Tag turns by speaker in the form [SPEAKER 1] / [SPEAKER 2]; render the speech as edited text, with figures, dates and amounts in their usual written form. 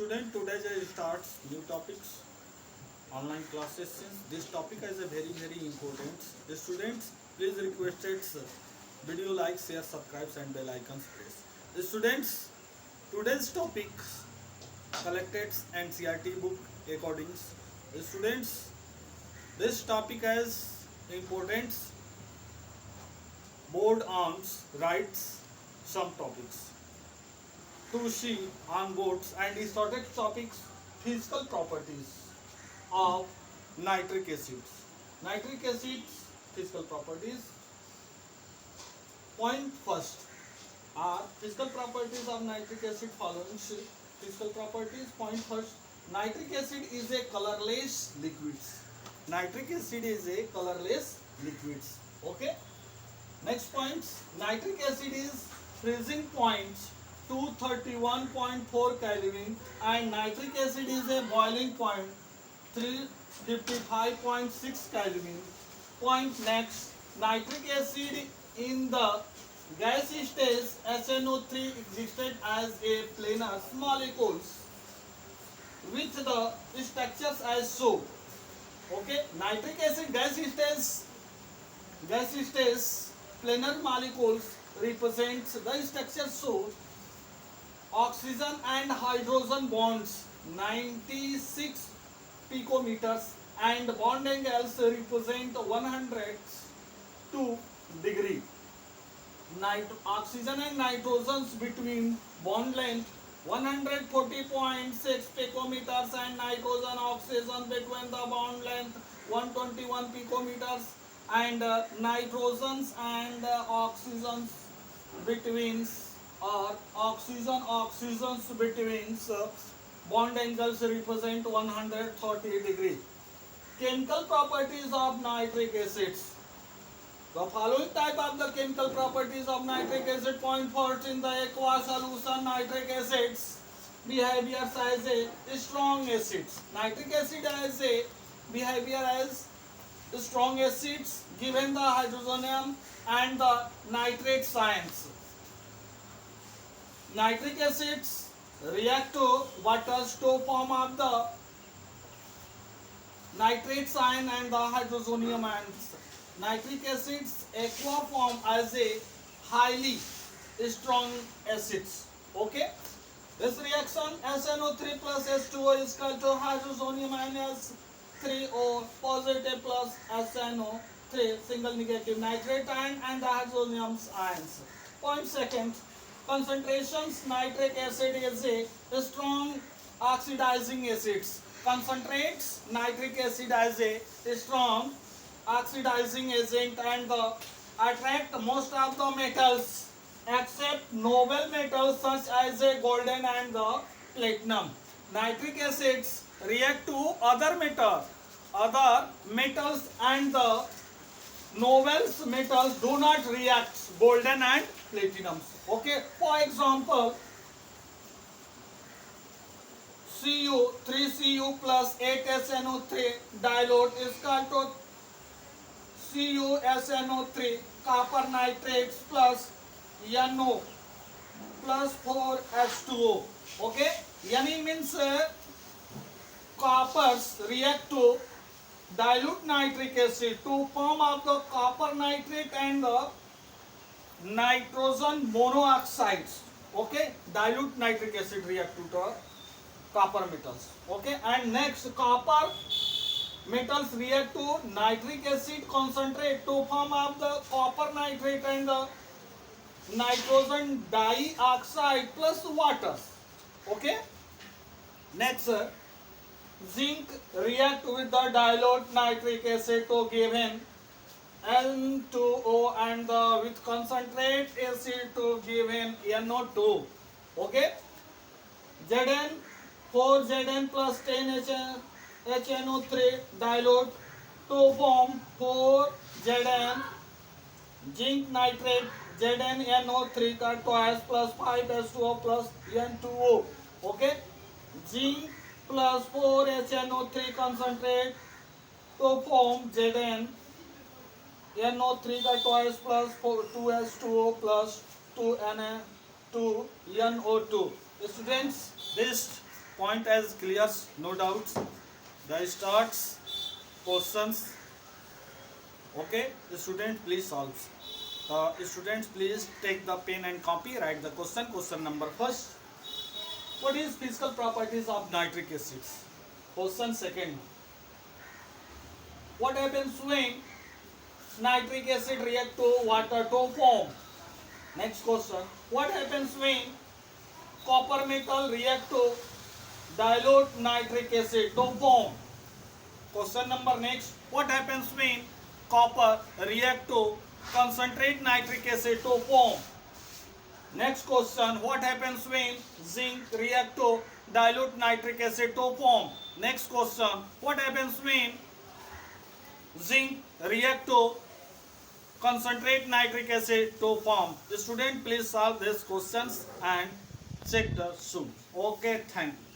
[SPEAKER 1] student, today I start new topics, online classes. Since this topic is a very important. The students, please requested video like, share, subscribe, and bell icons press. The students, today's topic collected NCERT book accordings. The students, this topic has importance. Board arms writes some topics to see on boards and started topics physical properties of nitric acids. Nitric acids physical properties. Point first are physical properties of nitric acid following physical properties. Point first, nitric acid is a colorless liquids. Nitric acid is a colorless liquids. Okay. Next point, nitric acid is freezing point 231.4 Kelvin and nitric acid is a boiling point 355.6 Kelvin. Point next, nitric acid in the gas stage SNO3 existed as a planar molecules with the structures as so. Okay, nitric acid gas stage planar molecules represents the structure so oxygen and hydrogen bonds 96 picometers and bond angles represent 102 degree. Oxygen and nitrogens between bond length 140.6 picometers and nitrogen oxygen between the bond length 121 picometers and nitrogens and oxygens between oxygens between bond angles represent 130 degree. Chemical properties of nitric acids. The following type of the chemical properties of nitric acid. Point first, in the aqueous solution nitric acids behaviors as a strong acids. Nitric acid has a behavior as strong acids given the hydronium and the nitrate signs. Nitric acids react to waters to form of the nitrate sign and the hydronium ions. Nitric acids aqua form as a highly strong acids. Okay. This reaction SNO3 plus H2O is equal to hydronium minus 3O positive plus SNO3 single negative nitrate ion and the hydronium ions. Point second, concentrations nitric acid is a strong oxidizing acids. Concentrates nitric acid as a strong oxidizing agent and attract most of the metals except noble metals such as a golden and the platinum. Nitric acids react to other metals and the noble metals do not react golden and platinums. Okay, for example, Cu 3Cu plus 8SNO3 dilute is equal to CuSNO3 copper nitrates plus NO plus 4H2O. Okay, Ne means coppers react to dilute nitric acid to form of the copper nitrate and the nitrogen monoxides. Okay, dilute nitric acid react to the copper metals. Okay, and next copper metals react to nitric acid concentrate to form of the copper nitrate and the nitrogen dioxide plus water. Okay, next zinc react with the dilute nitric acid to give him N2O and with concentrate acid to give him NO2. Okay, Zn 4Zn plus 10 HNO3 dilute to form 4Zn zinc nitrate ZnNO3 का twice plus 5H2O plus N2O. Okay, zinc plus 4HNO3 concentrate to form ZnNO3 का twice plus 2H2O plus 2NO2. Students, this point as clear, no doubts. The starts questions. Okay, the student please solve. Students please take the pen and copy. Write the question. Question number first. What is physical properties of nitric acids? Question second. What happens when nitric acid react to water to form? Next question. What happens when copper metal react to dilute nitric acid to form? Question number next. What happens when copper react to concentrate nitric acid to form? Next question. What happens when zinc react to dilute nitric acid to form? Next question. What happens when zinc react to concentrate nitric acid to form? The student please solve these questions and check the soon. Okay, thank you.